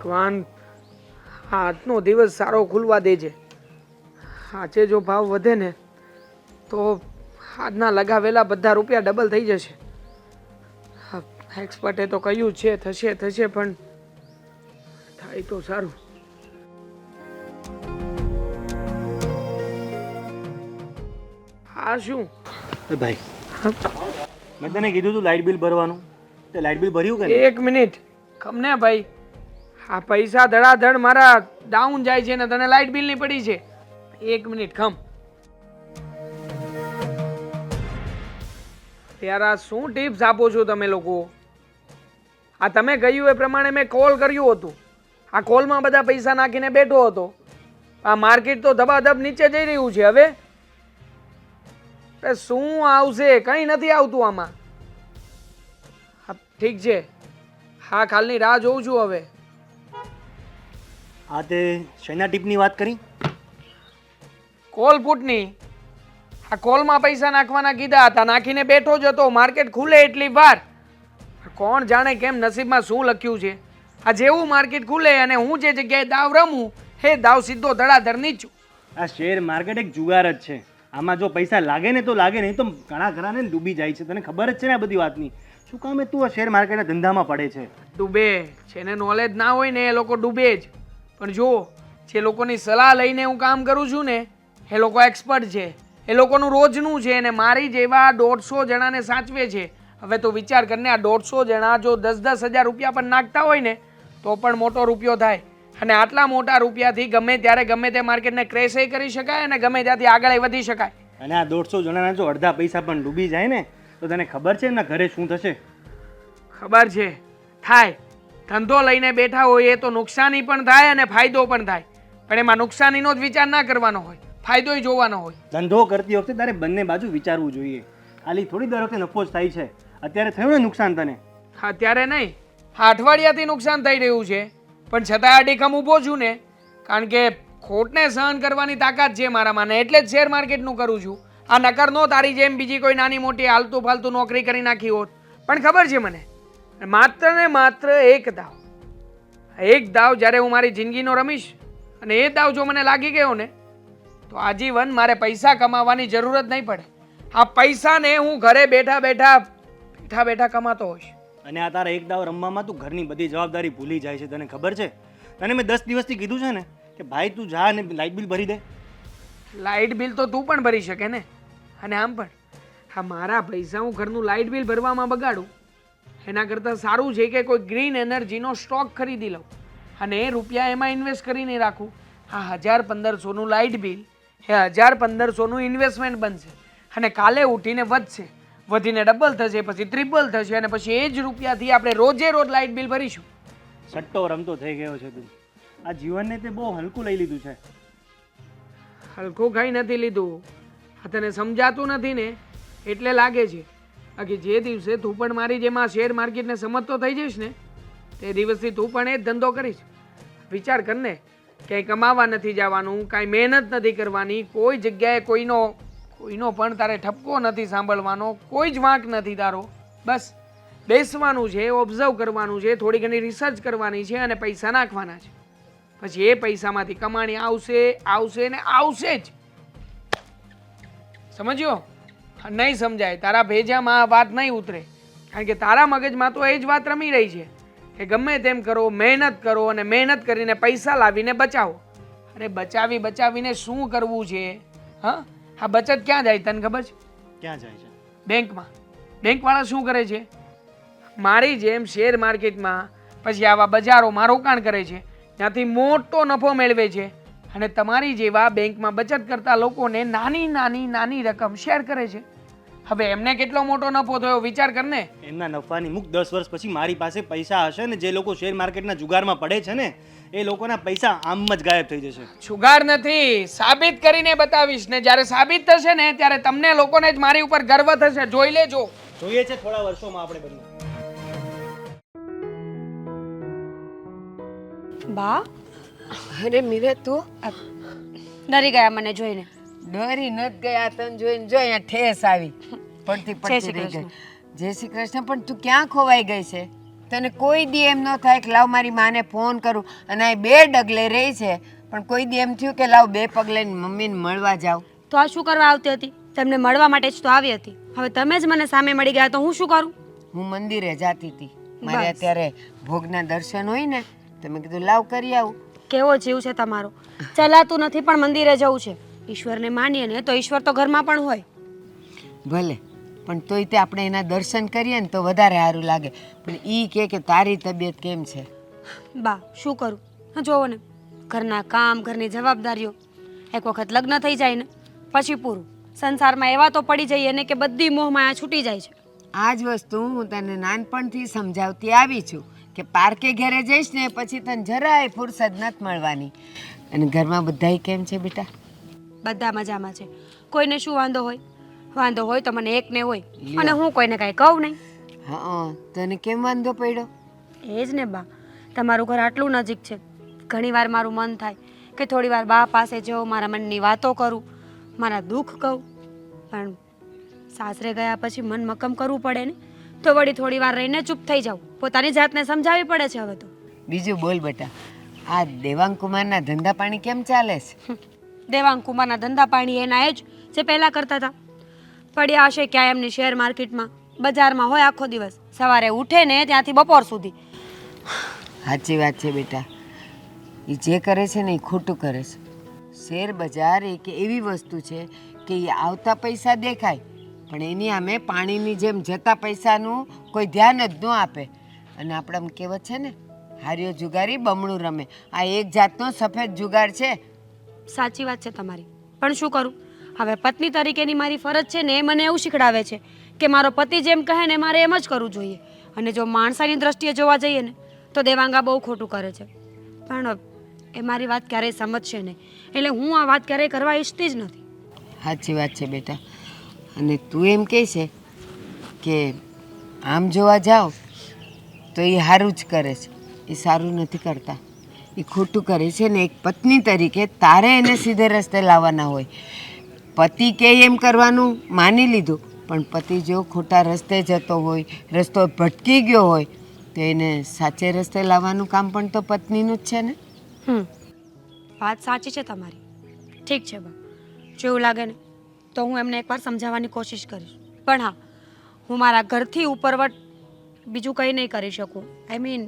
ભગવાન આજનો દિવસ સારો ખુલવા દેજે. આજે જો ભાવ વધે ને તો આજના લગાવેલા બધા રૂપિયા ડબલ થઈ જશે. એક્સપર્ટે તો કહ્યું છે થશે થશે, પણ થાય તો સારું. હા શું ભાઈ, મેં તને કીધું તું લાઇટ બિલ ભરવાનું, તે લાઇટ બિલ ભર્યું કે એક મિનિટ ખમને ભાઈ, આ પૈસા ધડાધડ મારા ડાઉન જાય છે ને તને લાઇટ બિલ ની પડી છે. એક મિનિટ ખમ. યાર આ શું ટિપ્સ આપો છો તમે લોકો? આ તમે કહ્યું એ પ્રમાણે મેં કોલ કર્યું હતું. આ કોલમાં બધા પૈસા નાખીને બેઠો હતો. આ માર્કેટ તો ધબાધબ નીચે જઈ રહ્યું છે. હવે શું આવશે? કંઈ નથી આવતું આમાં. હા ઠીક છે, હા કાલની રાહ જોઉં છું. હવે આ તે શેના ટીપની વાત કરી? કોલ પુટની. આ કોલમાં પૈસા નાખવાના કીધા હતા, નાખીને બેઠો જ હતો. માર્કેટ ખુલે એટલી વાર. કોણ જાણે કેમ નસીબમાં શું લખ્યું છે. આ જેવું માર્કેટ ખુલે અને હું જે જગ્યાએ દાવ રમું એ દાવ સીધો ધડાધડ નીચું. આ શેર માર્કેટ એક જુગાર જ છે. આમાં જો પૈસા લાગે ને તો લાગે, નહીં તો ઘણા ઘણાને ડૂબી જાય છે. તને ખબર જ છે ને આ બધી વાતની. શું કામ તું આ શેર માર્કેટના ધંધામાં પડે છે? ડૂબે છે ને, નોલેજ ના હોય ને એ લોકો ડૂબે જ. પણ જો જે લોકોની સલાહ લઈને હું કામ કરું છું ને એ લોકો એક્સપર્ટ છે. એ લોકોનું રોજનું છે અને મારી જેવા 150 જણાને સાચવે છે. હવે તો વિચાર કરીને આ 150 જણા જો 10,000 રૂપિયા પણ નાખતા હોય ને તો પણ મોટો રૂપિયો થાય. અને આટલા મોટા રૂપિયાથી ગમે ત્યારે ગમે તે માર્કેટને ક્રેશ કરી શકાય અને ગમે ત્યાંથી આગળ વધી શકાય. અને આ 150 જણાના જો અડધા પૈસા પણ ડૂબી જાય ને તો તને ખબર છે એમના ઘરે શું થશે? ખબર છે, થાય. ધંધો લઈને બેઠા હોય એ તો નુકસાની પણ થાય અને ફાયદો પણ થાય. પણ એમાં નુકસાનીનો જ વિચાર ના કરવાનો હોય, ફાયદો જોવાનો હોય. ધંધો કરતી વખતે તારે બંને બાજુ વિચારવું જોઈએ. ખાલી થોડી દર વખતે નફો જ થાય છે. અત્યારે થયું ને નુકસાન તને? હા અત્યારે નહીં, હા અઠવાડિયાથી નુકસાન થઈ રહ્યું છે. પણ છતાં અડીખમ ઊભો છું ને, કારણ કે ખોટને સહન કરવાની તાકાત છે મારામાં ને એટલે જ શેર માર્કેટનું કરું છું. આ નકર નો તારી જેમ બીજી કોઈ નાની મોટી આલતુ ફાલતુ નોકરી કરી નાખી હોત. પણ ખબર છે મને, માત્ર ને માત્ર એક દાવ જ્યારે હું મારી જિંદગીનો રમીશ અને એ દાવ જો મને લાગી ગયો ને તો આજીવન મારે પૈસા કમાવાની જરૂરત નહીં પડે. આ પૈસાને હું ઘરે બેઠા બેઠા કમાતો હોઈશ. અને આ તારા એક દાવ રમવામાં તું ઘરની બધી જવાબદારી ભૂલી જાય છે. તને ખબર છે? તને મેં 10 દિવસથી કીધું છે ને કે ભાઈ તું જા અને લાઇટ બિલ ભરી દે. લાઇટ બિલ તો તું પણ ભરી શકે ને. અને આમ પણ હા મારા પૈસા હું ઘરનું લાઇટ બિલ ભરવામાં બગાડું એના કરતાં સારું છે કે કોઈ ગ્રીન એનર્જીનો સ્ટોક ખરીદી લઉં અને એ રૂપિયા એમાં ઇન્વેસ્ટ કરીને રાખું. આ 1,000-1,500નું લાઇટ બિલ એ 1,000-1,500નું ઇન્વેસ્ટમેન્ટ બનશે અને કાલે ઉઠીને વધશે, વધીને ડબલ થશે, પછી ટ્રિપલ થશે અને પછી એ જ રૂપિયાથી આપણે રોજે રોજ લાઇટ બિલ ભરીશું. સટ્ટો રમતો થઈ ગયો છે તું. આ જીવનને તે બહુ હલકું લઈ લીધું છે. હલકું કંઈ નથી લીધું. આ તને સમજાતું નથી ને એટલે લાગે છે. બાકી જે દિવસે તું પણ મારી જેમ આ શેર માર્કેટને સમજતો થઈ જઈશ ને તે દિવસથી તું પણ એ જ ધંધો કરીશ. વિચાર કર ને, ક્યાંય કમાવા નથી જવાનું, કાંઈ મહેનત નથી કરવાની, કોઈ જગ્યાએ કોઈનો પણ તારે ઠપકો નથી સાંભળવાનો, કોઈ જ વાંક નથી તારો. બસ બેસવાનું છે, ઓબ્ઝર્વ કરવાનું છે, થોડી ઘણી રિસર્ચ કરવાની છે અને પૈસા નાખવાના છે. પછી એ પૈસામાંથી કમાણી આવશે ને આવશે જ. સમજ્યો? નહીં સમજાય, તારા ભેજામાં આ વાત નહીં ઉતરે. કારણ કે તારા મગજમાં તો એ જ વાત રમી રહી છે કે ગમે તેમ કરો, મહેનત કરો અને મહેનત કરીને પૈસા લાવીને બચાવો. અરે બચાવીને શું કરવું છે? હા આ બચત ક્યાં જાય તને ખબર છે? ક્યાં જાય છે? બેંકમાં. બેંકવાળા શું કરે છે? મારી જેમ શેર માર્કેટમાં પછી આવા બજારોમાં રોકાણ કરે છે, ત્યાંથી મોટો નફો મેળવે છે અને તમારી જેવા બેંકમાં બચત કરતા લોકોને નાની રકમ શેર કરે છે. હવે એમને કેટલો મોટો નફો થયો વિચાર કર ને. એમના નફાની મુક 10 વર્ષ પછી મારી પાસે પૈસા હશે ને જે લોકો શેર માર્કેટના જુગારમાં પડે છે ને એ લોકોના પૈસા આમ જ ગાયબ થઈ જશે. જુગાર નથી, સાબિત કરીને બતાવીશ ને જ્યારે સાબિત થશે ને ત્યારે તમને લોકોને જ મારી ઉપર ગર્વ થશે. જોઈ લેજો. જોઈએ છે થોડા વર્ષોમાં આપણે બંને. બા, અરે મીરે તું ડરી ગયા મને જોઈને. ડરી નથી ગયા તને જોઈને. જો અહીંયા ઠેસ આવી પડતી રહી ગઈ. જય શ્રી કૃષ્ણ. પણ તું ક્યાં ખોવાઈ ગઈ છે? તને કોઈ દી એમ ન થાય કે લાવ મારી માને ફોન કરું અને આ 2 ડગલે રહી છે પણ કોઈ દી એમ થયું કે લાવ 2 પગલે મમ્મીને મળવા જાવ? તો આ શું કરવા આવતી હતી? તમને મળવા માટે જ તો આવી હતી. હવે તમે જ મને સામે મળી ગયા તો હું શું કરું? હું મંદિરે જાતી હતી, મારે બસ. અત્યારે ભોગના દર્શન હોય ને તો મેં કીધું લાવ કરી આવું. કેવો જીવ છે તમારો! ચલાતું નથી પણ મંદિરે જવું છે. ઈશ્વરને માનીએ ને તો ઈશ્વર તો ઘરમાં પણ હોય. ભલે, પણ તોય તે આપણે એના દર્શન કરીએ ને તો વધારે સારું લાગે. પણ ઈ કે તારી તબિયત કેમ છે? બા શું કરું? જોવો ને, ઘરના કામ, ઘરની જવાબદારીઓ. એક વખત લગ્ન થઈ જાય ને પછી પૂરું. સંસારમાં એવા તો પડી જઈએ ને કે બધી મોહમાયા છૂટી જાય છે. આ જ વસ્તુ હું તને નાનપણથી સમજાવતી આવી છું કે પાર્કે ઘરે જઈશ ને પછી તને જરાય ફુરસદ નથી મળવાની. અને ઘરમાં બધાય કેમ છે બેટા? બધા મજામાં છે. કોઈને શું વાંધો હોય? વાંધો હોય તો મને એકને હોય, અને હું કોઈને કાંઈ કહું નહીં. હા, તને કેમ વાંધો પડ્યો? એ જ ને બા, તમારું ઘર આટલું નજીક છે. ઘણીવાર મારું મન થાય કે થોડી વાર બા પાસે જાઉં, મારા મનની વાતો કરું, મારા દુઃખ કહું. પણ સાસરે ગયા પછી મન મક્કમ કરવું પડે ને, તો વળી થોડી વાર રહીને ચૂપ થઈ જાઉં. પોતાની જાતને સમજાવવી પડે છે હવે તો. બીજું બોલ બેટા, આ દેવાંગ કુમારના ધંધા પાણી કેમ ચાલે છે? દેવાંગ કુમારના ધંધા પાણી એના એ જ જે પહેલાં કરતા હતા. પડ્યા હશે ક્યાં એમની શેર માર્કેટમાં, બજારમાં હોય આખો દિવસ. સવારે ઉઠે ને ત્યાંથી બપોર સુધી. સાચી વાત છે બેટા, એ જે કરે છે ને એ ખોટું કરે છે. શેર બજાર એક એવી વસ્તુ છે કે એ આવતા પૈસા દેખાય પણ એની સામે પાણીની જેમ જતા પૈસાનું કોઈ ધ્યાન જ ન આપે. અને આપણામાં કહેવત છે ને, હાર્યો જુગારી બમણું રમે. આ એક જાતનો સફેદ જુગાર છે. સાચી વાત છે તમારી, પણ શું કરું? હવે પત્ની તરીકેની મારી ફરજ છે ને એ મને એવું શીખડાવે છે કે મારો પતિ જેમ કહે ને મારે એમ જ કરવું જોઈએ. અને જો માણસાની દ્રષ્ટિએ જોવા જઈએ ને તો દેવાંગા બહુ ખોટું કરે છે. પણ એ મારી વાત ક્યારેય સમજશે નહીં, એટલે હું આ વાત ક્યારેય કરવા ઈચ્છતી જ નથી. સાચી વાત છે બેટા. અને તું એમ કહે છે કે આમ જોવા જાઓ તો એ સારું જ કરે છે, એ સારું નથી કરતા, એ ખોટું કરે છે. ને એક પત્ની તરીકે તારે એને સીધે રસ્તે લાવવાના હોય. પતિ કે એમ કરવાનું માની લીધું, પણ પતિ જો ખોટા રસ્તે જતો હોય, રસ્તો ભટકી ગયો હોય તો એને સાચે રસ્તે લાવવાનું કામ પણ તો પત્નીનું જ છે ને. વાત સાચી છે તમારી. ઠીક છે બા, જેવું લાગે ને તો હું એમને એકવાર સમજાવવાની કોશિશ કરીશ. પણ હા, હું મારા ઘરથી ઉપરવટ બીજું કંઈ નહીં કરી શકું. આઈ મીન,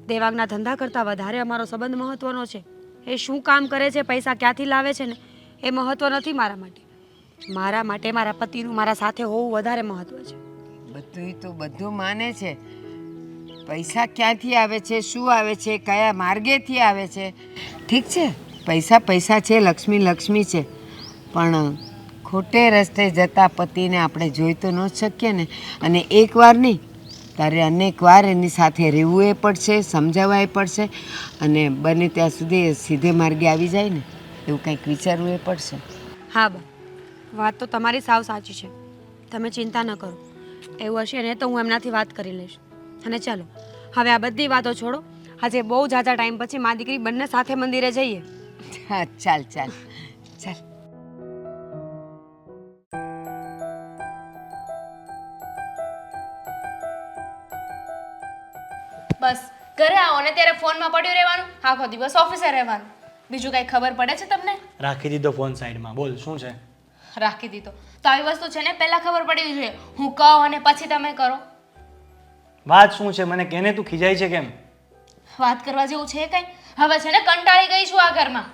દેવાંગના ધંધા કરતાં વધારે અમારો સંબંધ મહત્ત્વનો છે. એ શું કામ કરે છે, પૈસા ક્યાંથી લાવે છે ને એ મહત્ત્વ નથી મારા માટે. મારા માટે મારા પતિનું મારા સાથે હોવું વધારે મહત્ત્વ છે. બધું તો બધું માને છે, પૈસા ક્યાંથી આવે છે, શું આવે છે, કયા માર્ગેથી આવે છે, ઠીક છે. પૈસા પૈસા છે, લક્ષ્મી લક્ષ્મી છે, પણ ખોટે રસ્તે જતા પતિને આપણે જોઈ તો ન શકીએ ને. અને એકવાર નહીં, તારે અનેક વાર એની સાથે રહેવું એ પડશે, સમજાવવા એ પડશે. અને બને ત્યાં સુધી એ સીધે માર્ગે આવી જાય ને એવું કંઈક વિચારવું એ પડશે. હા બા, વાત તો તમારી સાવ સાચી છે. તમે ચિંતા ન કરો, એવું હશે ને તો હું એમનાથી વાત કરી લઈશ. અને ચાલો હવે આ બધી વાતો છોડો, આજે બહુ ઝાઝા ટાઈમ પછી મા દીકરી બંને સાથે મંદિરે જઈએ. હા, ચાલ ચાલ ચાલ. બસ ઘરે આવો ને ત્યારે ફોનમાં પડ્યું રહેવાનું, આખો દિવસ ઓફિસે રહેવાનું. બીજું કાંઈ ખબર પડે છે તમને? રાખી દીધો ફોન સાઈડમાં. બોલ શું છે? રાખી દીધો તો આવી વસ્તુ છે ને પહેલા ખબર પડવી જોઈએ. હું કહું અને પછી તમે કરો. વાત શું છે મને કેને? તું ખીજાય છે કેમ? વાત કરવા જેવું છે કંઈ? હવે છે ને કંટાળી ગઈ છું આ ઘરમાં.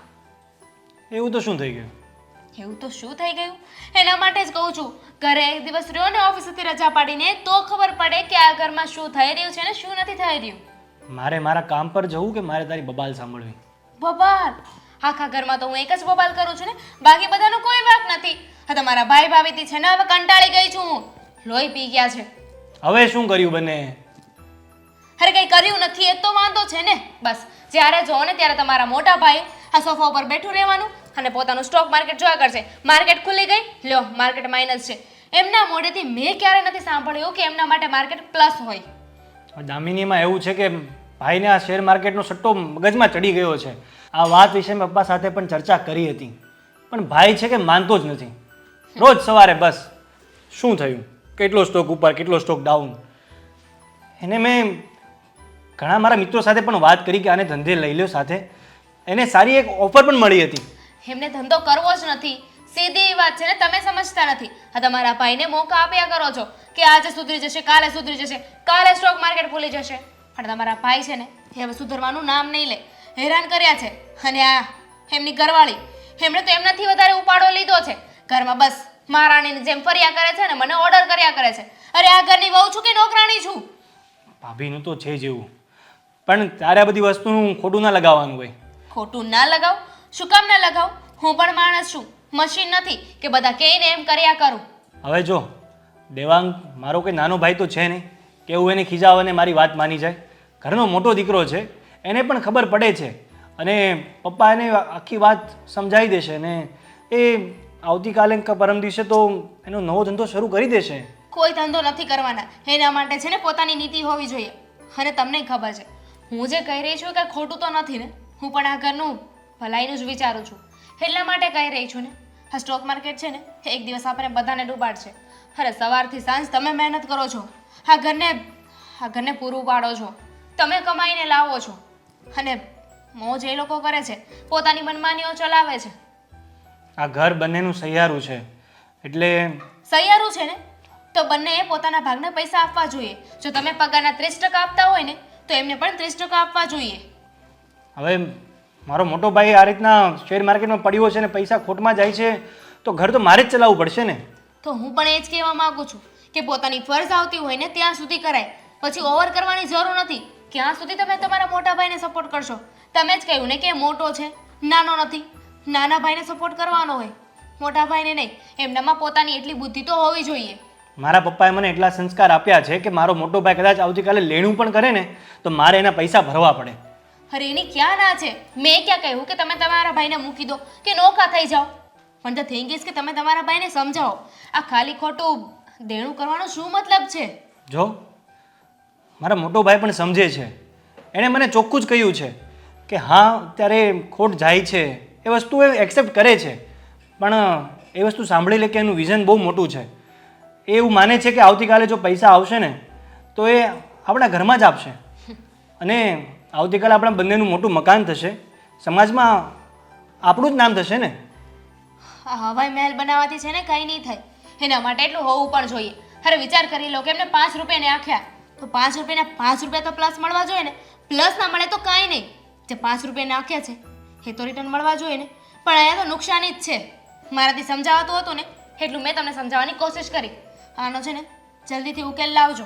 એવું તો શું થઈ ગયું? એવું તો શું થઈ ગયું એના માટે જ કહું છું. ઘરે એક દિવસ રહ્યો ને ઓફિસેથી રજા પાડીને તો ખબર પડે કે આ ઘરમાં શું થઈ રહ્યું છે ને શું નથી થઈ રહ્યું. મારે મારા કામ પર જવું કે મારે તારી બબાલ સાંભળવી? બબાલ? આખા ઘરમાં તો હું એક જ બબાલ કરું છું ને, બાકી બધાનો કોઈ વાંક નથી. હા, તમારા ભાઈ ભાભીથી છે ને હવે કંટાળી ગઈ છું હું. લોહી પી ગયા છે. હવે શું કર્યું બને? અરે કંઈ કર્યું નથી એ તો વાંધો છે ને. બસ જ્યારે જો ને ત્યારે તમારા મોટા ભાઈ આ સોફા ઉપર બેઠું રહેવાનું અને પોતાનું સ્ટોક માર્કેટ જોયા કરશે. માર્કેટ ખુલી ગઈ, લ્યો માર્કેટ માઇનસ છે. એમના મોઢેથી મેં ક્યારે નથી સાંભળ્યું કે એમના માટે માર્કેટ પ્લસ હોય. દામિનીમાં એવું છે કે ભાઈને આ શેર માર્કેટનો સટ્ટો મગજમાં ચડી ગયો છે. આ વાત વિશે મેં પપ્પા સાથે પણ ચર્ચા કરી હતી, પણ ભાઈ છે કે માનતો જ નથી. રોજ સવારે બસ શું થયું, કેટલો સ્ટોક ઉપર, કેટલો સ્ટોક ડાઉન, એને મેં ઘણા મારા મિત્રો સાથે પણ વાત કરી કે આને ધંધે લઈ લ્યો સાથે. એને સારી એક ઓફર પણ મળી હતી. એમને ધંધો કરવો જ નથી, સીધી વાત છે ને, તમે સમજતા નથી. આ તમારા ભાઈને મોકા આપ્યા કરો છો કે આજે સુધરી જશે, કાલે સુધરી જશે, કાલે સ્ટોક માર્કેટ ભૂલી જશે. પણ તમારા ભાઈ છે ને એ હવે સુધરવાનું નામ નહીં લે. હેરાન કર્યા છે. અને આ એમની ઘરવાળી, એમણે તો એમનાથી વધારે ઉપાડો લીધો છે. ઘરમાં બસ મહારાણીની જેમ ફર્યા કરે છે ને મને ઓર્ડર કર્યા કરે છે. અરે આ ઘરની વહુ છું કે નોકરાણી છું? ભાભીનું તો છે જેવું, પણ તારે આ બધી વસ્તુનું ખોટું ના લગાવવાનું હોય. ખોટું ના લગાવ. શું કામ ના લગાવ? હું પણ માણસ છું, મશીન નથી કે બધા કહીને એમ કર્યા કરું. હવે જો દેવાંગ મારો કોઈ નાનો ભાઈ તો છે નહીં કે હું એને ખીજાવને મારી વાત માની જાય. ઘરનો મોટો દીકરો છે, એને પણ ખબર પડે છે અને પપ્પા એને આખી વાત સમજાવી દેશે ને એ આવતીકાલે કે પરમ દિવસે તો એનો નવો ધંધો શરૂ કરી દેશે. કોઈ ધંધો નથી કરવાના. એના માટે છે ને પોતાની નીતિ હોવી જોઈએ. અને તમને ખબર છે હું જે કહી રહી છું કે ખોટું તો નથી ને. હું પણ આ ઘરનું ભલાઈનું જ વિચારું છું, એટલા માટે કહી રહી છું ને. આ સ્ટોક માર્કેટ છે ને એક દિવસ આપણે બધાને ડૂબાડશે. અરે સવારથી સાંજ તમે મહેનત કરો છો, આ ઘરને પૂરું પાડો છો, તમે કમાઈને લાવો છો અને મોજ એ લોકો કરે છે, પોતાની મનમાનીઓ ચલાવે છે. આ ઘર બંનેનું સહિયારું છે એટલે સહિયારું છે ને તો બંનેએ પોતાના ભાગના પૈસા આપવા જોઈએ. જો તમે પગારના 30% આપતા હોય ને તો એમને પણ 30% આપવા જોઈએ. હવે મારો મોટો ભાઈ આ રીતના શેર માર્કેટમાં પડ્યો છે ને પૈસા ખોટમાં જાય છે તો ઘર તો મારે જ ચલાવવું પડશે ને. તો હું પણ એ જ કહેવા માંગુ છું કે પોતાની ફરજ આવતી હોય ને ત્યાં સુધી કરાય, પછી ઓવર કરવાની જરૂર નથી. ક્યાં સુધી તમે તમારા મોટા ભાઈને સપોર્ટ કરશો? તમે જ કહ્યું ને કે એ મોટો છે, નાનો નથી. નાના ભાઈને સપોર્ટ કરવાનો હોય, મોટા ભાઈને નહીં. એમનામાં પોતાની એટલી બુદ્ધિ તો હોવી જોઈએ. મારા પપ્પાએ મને એટલા સંસ્કાર આપ્યા છે કે મારો મોટો ભાઈ કદાચ આવતીકાલે લેણું પણ કરે ને તો મારે એના પૈસા ભરવા પડે. અરે એની ક્યાં ના છે? મેં ક્યાં કહ્યું કે તમે તમારા ભાઈને મૂકી દો કે નોખા થઈ જાઓ? પણ ધ થિંગ ઇઝ કે તમે તમારા ભાઈને સમજાવો. આ ખાલી ખોટું દેણું કરવાનો શું મતલબ છે? જો મારા મોટો ભાઈ પણ સમજે છે. એણે મને ચોખ્ખું જ કહ્યું છે કે હા અત્યારે ખોટ જાય છે, એ વસ્તુ એ એક્સેપ્ટ કરે છે, પણ એ વસ્તુ સાંભળી લે કે એનું વિઝન બહુ મોટું છે. એ એવું માને છે કે આવતીકાલે જો પૈસા આવશે ને તો એ આપણા ઘરમાં જ આપશે અને આવતીકાલે આપણા બંનેનું મોટું મકાન થશે, સમાજમાં આપણું જ નામ થશે ને. આ હવાઈ મહેલ બનાવવાથી છે ને કંઈ નહીં થાય. એના માટે એટલું હોવું પણ જોઈએ. અરે વિચાર કરી લો કે એમને 5 રૂપિયાને આખ્યા તો 5 રૂપિયાના 5 રૂપિયા તો પ્લસ મળવા જોઈએ ને. પ્લસ ના મળે તો કાંઈ નહીં. જે 5 રૂપિયાને આખ્યા છે એ તો રિટર્ન મળવા જોઈએ ને. પણ અહીંયા તો નુકસાની જ છે. મારાથી સમજાવતું હતું ને એટલું મેં તમને સમજાવવાની કોશિશ કરી. આનો છે ને જલ્દીથી ઉકેલ લાવજો.